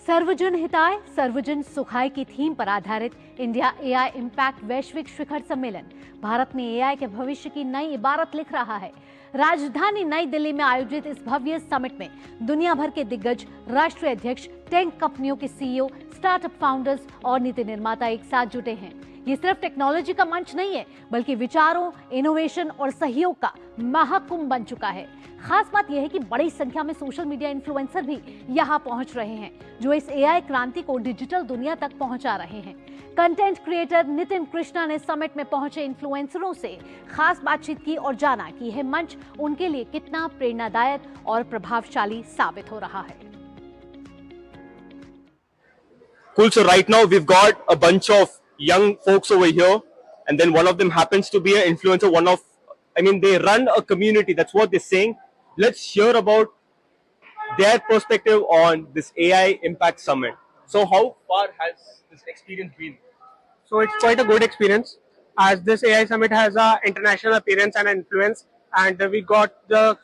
सर्वजन हिताय सर्वजन सुखाय की थीम पर आधारित इंडिया एआई इम्पैक्ट वैश्विक शिखर सम्मेलन भारत में एआई के भविष्य की नई इबारत लिख रहा है। राजधानी नई दिल्ली में आयोजित इस भव्य समिट में दुनिया भर के दिग्गज, राष्ट्रीय अध्यक्ष, टेक कंपनियों के सीईओ, स्टार्टअप फाउंडर्स और नीति निर्माता एक साथ जुटे हैं। ये सिर्फ टेक्नोलॉजी का मंच नहीं है, बल्कि विचारों, इनोवेशन और सहयोग का महाकुंभ बन चुका है। खास बात यह है कि बड़ी संख्या में सोशल मीडिया इन्फ्लुएंसर भी यहाँ पहुंच रहे हैं, जो इस एआई क्रांति को डिजिटल दुनिया तक पहुंचा रहे हैं। कंटेंट क्रिएटर नितिन कृष्णा ने समिट में पहुंचे इन्फ्लुएंसरों से खास बातचीत की और जाना कि यह मंच उनके लिए कितना प्रेरणादायक और प्रभावशाली साबित हो रहा है। Cool. So right now we've got a bunch of young folks over here, and then one of them happens to be an influencer. They run a community. That's what they're saying. Let's hear about their perspective on this AI Impact Summit. So how far has this experience been? So it's quite a good experience, as this AI Summit has a international appearance and influence, and we got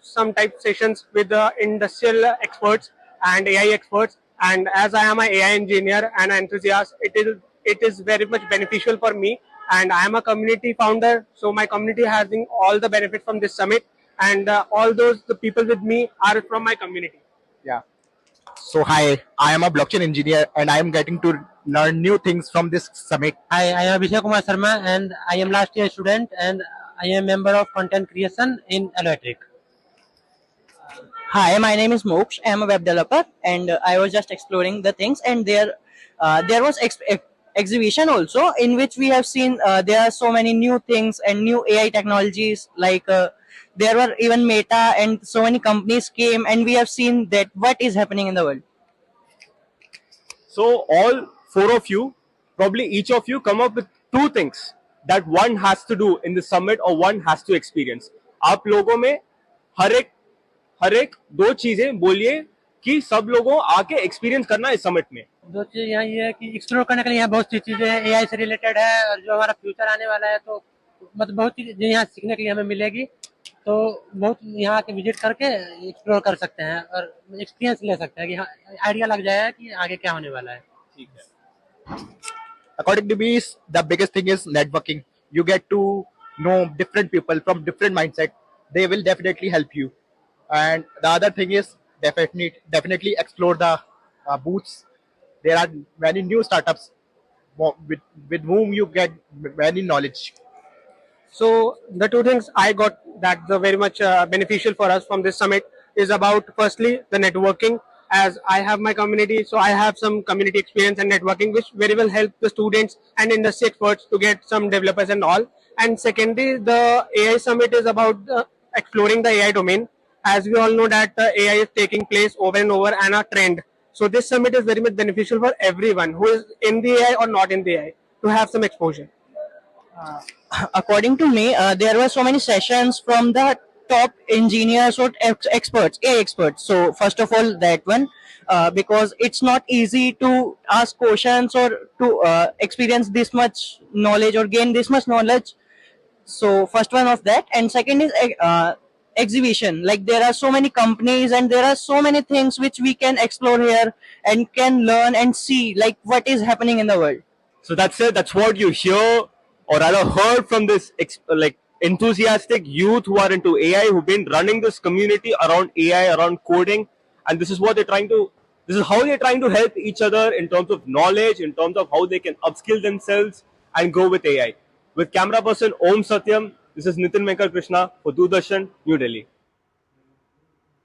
some type sessions with the industrial experts and AI experts. And as I am an AI engineer and an enthusiast, it is very much beneficial for me. And I am a community founder, so my community has all the benefit from this summit, and the people with me are from my community. Yeah. So hi, I am a blockchain engineer and I am getting to learn new things from this summit. Hi, I am Abhishek Kumar Sharma and I am last year student and I am member of content creation in Electric. Hi, my name is Moksh. I am a web developer and I was just exploring the things, and there was exhibition also in which we have seen there are so many new things and new AI technologies, like there were even Meta and so many companies came, and we have seen that what is happening in the world. So all four of you, probably each of you, come up with two things that one has to do in the summit or one has to experience. आप लोगों में हर एक दो चीजें बोलिए कि सब लोगों आके एक्सपीरियंस करना इस समिट में। दो चीज यहाँ ये है कि एक्सप्लोर करने के लिए यहाँ बहुत सी चीजें हैं, एआई से रिलेटेड है और जो हमारा फ्यूचर आने वाला है, तो मतलब बहुत चीजें यहाँ सीखने के लिए हमें मिलेगी। तो बहुत यहाँ के विजिट करके एक्सप्लोर कर सकते हैं और एक्सपीरियंस ले सकते हैं कि हाँ, आइडिया लग जाएगा कि आगे क्या होने वाला है। ठीक है। According to me, the biggest thing is networking. You get to know different people from different mindset. They will definitely help you. And the other thing is definitely explore the booths. There are many new startups with whom you get many knowledge. So the two things I got that are very much beneficial for us from this summit is about, firstly, the networking. As I have my community, so I have some community experience and networking, which very well help the students and industry experts to get some developers and all. And secondly, the AI summit is about exploring the AI domain. As we all know that AI is taking place over and over and a trend. So this summit is very much beneficial for everyone who is in the AI or not in the AI to have some exposure. According to me, there were so many sessions from the top engineers or experts, AI experts. So first of all, that one, because it's not easy to ask questions or to experience this much knowledge or gain this much knowledge. So first one of that, and second is exhibition. Like there are so many companies and there are so many things which we can explore here and can learn and see like what is happening in the world. So that's it. That's what you hear or rather heard from this enthusiastic youth who are into AI, who've been running this community around AI, around coding, and this is what they're trying to. This is how they're trying to help each other in terms of knowledge, in terms of how they can upskill themselves and grow with AI. With camera person Om Satyam, this is Nitin Venkata Krishna for Doordarshan, New Delhi.